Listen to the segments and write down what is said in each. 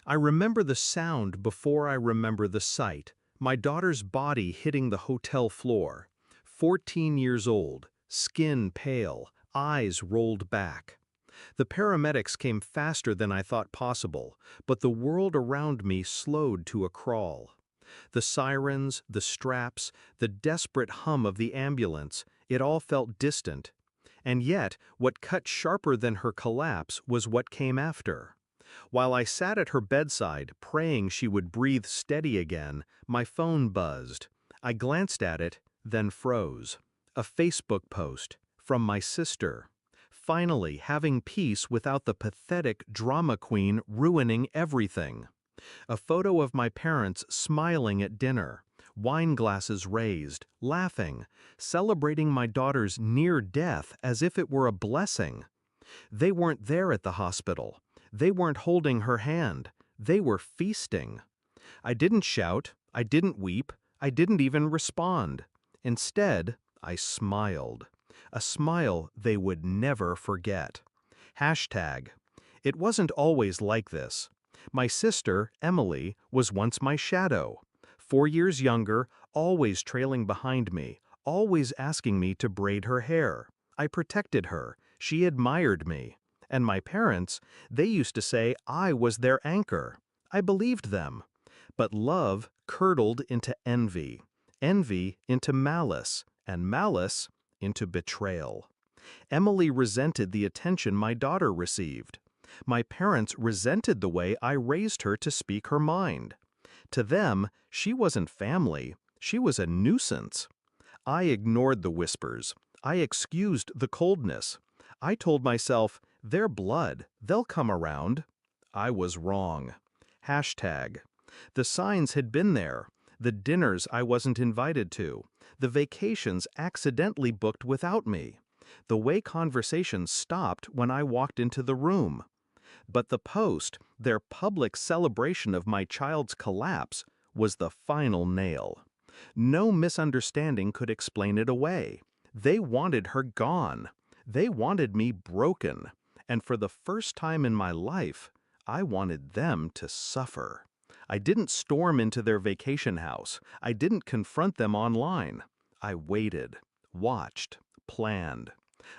I remember the sound before I remember the sight. My daughter's body hitting the hotel floor. 14 years old, skin pale, eyes rolled back. The paramedics came faster than I thought possible, but the world around me slowed to a crawl. The sirens, the straps, the desperate hum of the ambulance, it all felt distant. And yet, what cut sharper than her collapse was what came after. While I sat at her bedside, praying she would breathe steady again, my phone buzzed. I glanced at it, then froze. A Facebook post from my sister. Finally, having peace without the pathetic drama queen ruining everything. A photo of my parents smiling at dinner, wine glasses raised, laughing, celebrating my daughter's near death as if it were a blessing. They weren't there at the hospital. They weren't holding her hand. They were feasting. I didn't shout. I didn't weep. I didn't even respond. Instead, I smiled. A smile they would never forget. Hashtag. It wasn't always like this. My sister, Emily, was once my shadow. 4 years younger, always trailing behind me, always asking me to braid her hair. I protected her. She admired me. And my parents, they used to say I was their anchor. I believed them. But love curdled into envy, envy into malice, and malice into betrayal. Emily resented the attention my daughter received. My parents resented the way I raised her to speak her mind. To them, she wasn't family, she was a nuisance. I ignored the whispers. I excused the coldness. I told myself, they're blood, they'll come around. I was wrong. Hashtag. The signs had been there. The dinners I wasn't invited to. The vacations accidentally booked without me. The way conversations stopped when I walked into the room. But the post, their public celebration of my child's collapse, was the final nail. No misunderstanding could explain it away. They wanted her gone. They wanted me broken. And for the first time in my life, I wanted them to suffer. I didn't storm into their vacation house. I didn't confront them online. I waited, watched, planned.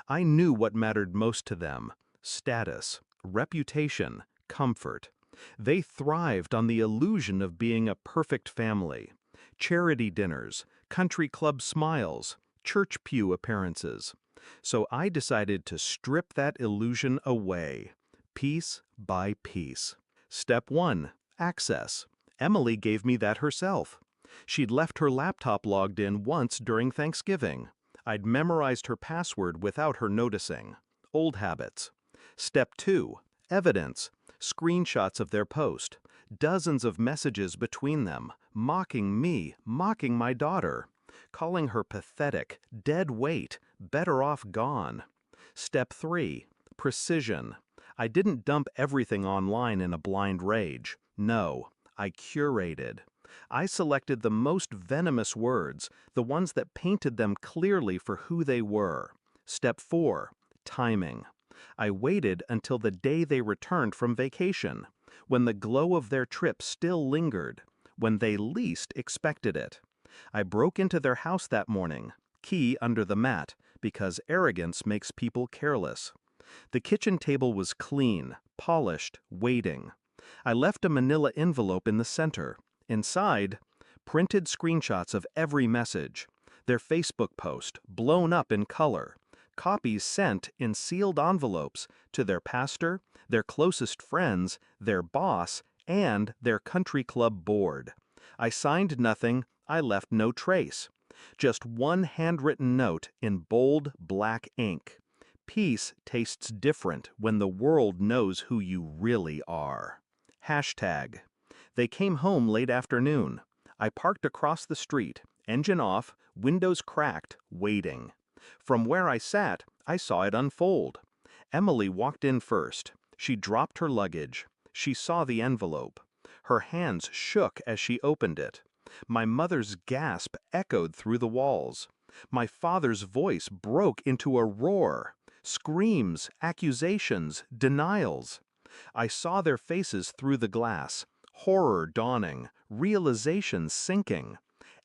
I knew what mattered most to them: status, reputation, comfort. They thrived on the illusion of being a perfect family. Charity dinners, country club smiles, church pew appearances. So I decided to strip that illusion away, piece by piece. Step 1. Access. Emily gave me that herself. She'd left her laptop logged in once during Thanksgiving. I'd memorized her password without her noticing. Old habits. Step 2. Evidence. Screenshots of their post. Dozens of messages between them, mocking me, mocking my daughter, calling her pathetic, dead weight, better off gone. Step 3. Precision. I didn't dump everything online in a blind rage. No, I curated. I selected the most venomous words, the ones that painted them clearly for who they were. Step 4. Timing. I waited until the day they returned from vacation, when the glow of their trip still lingered, when they least expected it. I broke into their house that morning, key under the mat, because arrogance makes people careless. The kitchen table was clean, polished, waiting. I left a manila envelope in the center. Inside, printed screenshots of every message, their Facebook post, blown up in color, copies sent in sealed envelopes to their pastor, their closest friends, their boss, and their country club board. I signed nothing, I left no trace. Just one handwritten note in bold black ink. Peace tastes different when the world knows who you really are. Hashtag. They came home late afternoon. I parked across the street, engine off, windows cracked, waiting. From where I sat, I saw it unfold. Emily walked in first. She dropped her luggage. She saw the envelope. Her hands shook as she opened it. My mother's gasp echoed through the walls. My father's voice broke into a roar. Screams, accusations, denials. I saw their faces through the glass, horror dawning, realization sinking.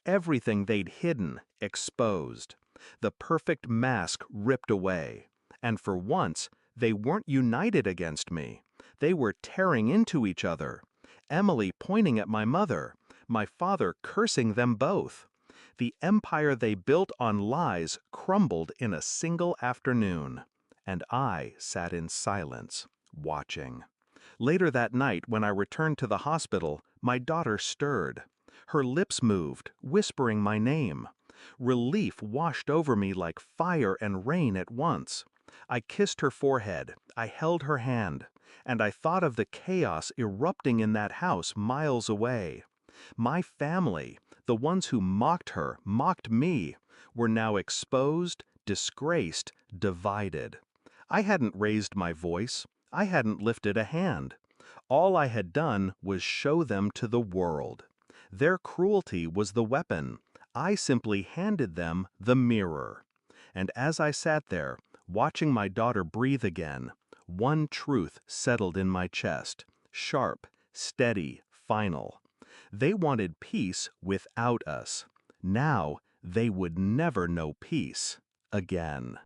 Everything they'd hidden, exposed. The perfect mask ripped away. And for once, they weren't united against me. They were tearing into each other. Emily pointing at my mother, my father cursing them both. The empire they built on lies crumbled in a single afternoon. And I sat in silence, watching. Later that night, when I returned to the hospital, my daughter stirred. Her lips moved, whispering my name. Relief washed over me like fire and rain at once. I kissed her forehead, I held her hand, and I thought of the chaos erupting in that house miles away. My family, the ones who mocked her, mocked me, were now exposed, disgraced, divided. I hadn't raised my voice. I hadn't lifted a hand. All I had done was show them to the world. Their cruelty was the weapon. I simply handed them the mirror. And as I sat there, watching my daughter breathe again, one truth settled in my chest, sharp, steady, final. They wanted peace without us. Now they would never know peace again.